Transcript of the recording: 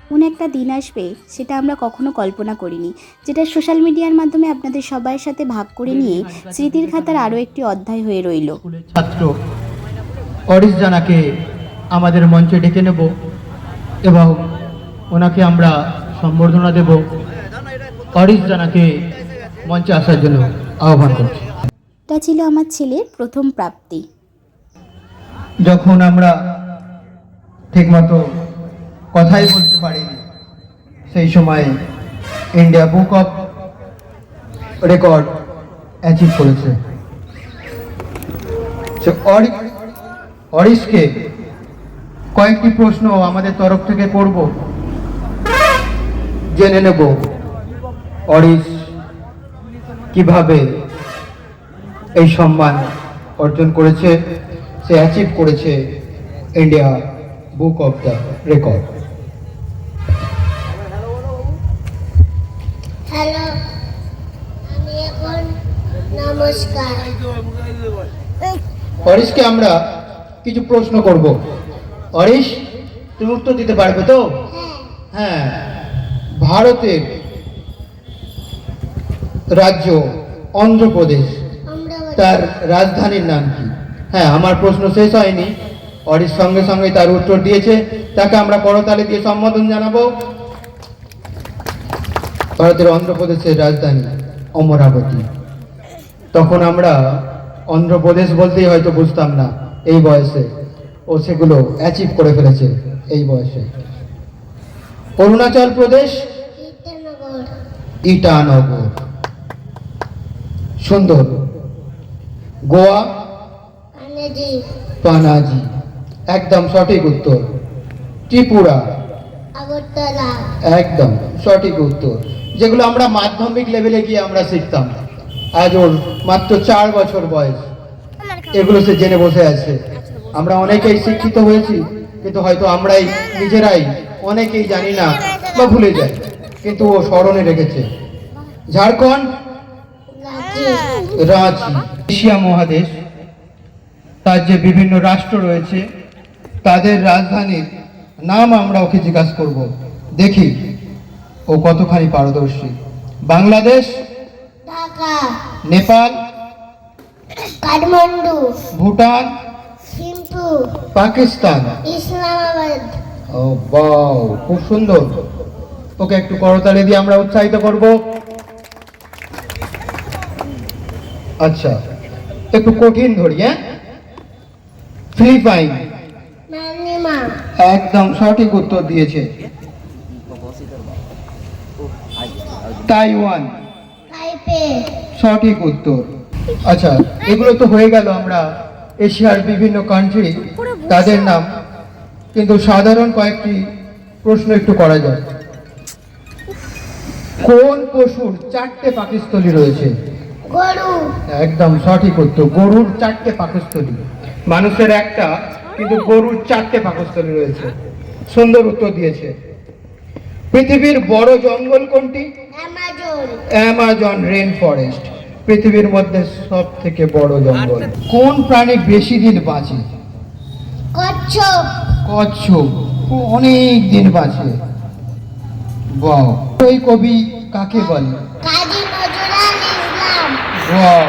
এমন একটা দিন আসবে সেটা আমরা কখনো কল্পনা করিনি, যেটা সোশ্যাল মিডিয়ার মাধ্যমে আপনাদের সবার সাথে ভাগ করে নিয়ে স্মৃতির খাতার আরও একটি অধ্যায় হয়ে রইল। ছাত্র অরিশ জানাকে আমাদের মঞ্চে ডেকে নেব এবং ওনাকে আমরা সম্বর্ধনা দেব। অরিশ জানাকে মঞ্চে আসার জন্য আহ্বান করছি। এটা ছিল আমার ছেলের প্রথম প্রাপ্তি। যখন আমরা ঠিকমতো কথাই বলতে পারিনি, সেই সময় India book of record achieve করেছে। অরিশকে কয়েকটি প্রশ্ন আমাদের তরফ থেকে করব, জেনে নেব অরিশ কিভাবে এই সম্মান অর্জন করেছে, সে অ্যাচিভ করেছে India book of the record. Hello, আমি এখন নমস্কার। অরিশকে আমরা কিছু প্রশ্ন করব। অরিশ, তুমি উত্তর দিতে পারবে তো? হ্যাঁ। ভারতের রাজ্য অন্ধ্রপ্রদেশ, তার রাজধানীর নাম কি? হ্যাঁ, আমার প্রশ্ন শেষ হয়নি। অরিশ সঙ্গে সঙ্গে তার উত্তর দিয়েছে, তাকে আমরা করতালি দিয়ে সম্বোধন জানাবো। ভারতের অন্ধ্রপ্রদেশের রাজধানী অমরাবতী। তখন আমরা অন্ধ্রপ্রদেশ বলতেই হয়তো বুঝতাম না এই বয়সে, ও সেগুলো অ্যাচিভ করে ফেলেছে এই বয়সে। অরুণাচল প্রদেশ ইটানগর, সুন্দর। গোয়া পানাজি, একদম সঠিক উত্তর। ত্রিপুরা আগরতলা, একদম সঠিক উত্তর। যেগুলো আমরা মাধ্যমিক লেভেলে গিয়ে আমরা শিখতাম, আজ ওর মাত্র 4 বছর বয়স, এগুলো সে জেনে বসে আছে। আমরা অনেকেই শিক্ষিত হয়েছি, কিন্তু হয়তো আমরাই নিজেরাই অনেকেই জানি না বা ভুলে যাই, কিন্তু ও স্মরণে রেখেছে। ঝাড়খণ্ড রাঁচি। এশিয়া মহাদেশ, তার যে বিভিন্ন রাষ্ট্র রয়েছে তাদের রাজধানীর নাম আমরা ওকে জিজ্ঞাসা করব, দেখি ও কতখানি পারদর্শী। বাংলাদেশ, ঢাকা, নেপাল, কাঠমান্ডু, ভুটান, থিম্পু, পাকিস্তান। ইসলামাবাদ। ও বাও, খুব সুন্দর। ওকে একটু করতালি দিয়ে আমরা উৎসাহিত করব। আচ্ছা, একটু কঠিন ধরি। হ্যাঁ, ফিলিপাইন, ম্যানমার, একদম সঠিক উত্তর দিয়েছে। তাইওয়ান, তাইপে, সঠিক উত্তর। আচ্ছা, এগুলো তো হয়ে গেল আমরা এশিয়ার বিভিন্ন কান্ট্রি তাদের নাম, কিন্তু সাধারণ কয়েকটি প্রশ্ন একটু করা যায়। কোন পশুর 4টে পাকস্থলী রয়েছে? গরু, একদম সঠিক উত্তর। গরুর 4টে পাকস্থলী, মানুষের একটা, কিন্তু গরুর 4টে পাকস্থলী রয়েছে। সুন্দর উত্তর দিয়েছে। পৃথিবীর বড় জঙ্গল কোনটি? অ্যামাজন, অ্যামাজন রেন ফরেস্ট, পৃথিবীর মধ্যে সব থেকে বড় জঙ্গল। কোন প্রাণী বেশি দিন বাঁচে? কচ্ছপ, কচ্ছপ, ও অনেক দিন বাঁচে। বাহ। এই কবি কাকে বলে? কাজী নজরুল ইসলাম। বাহ।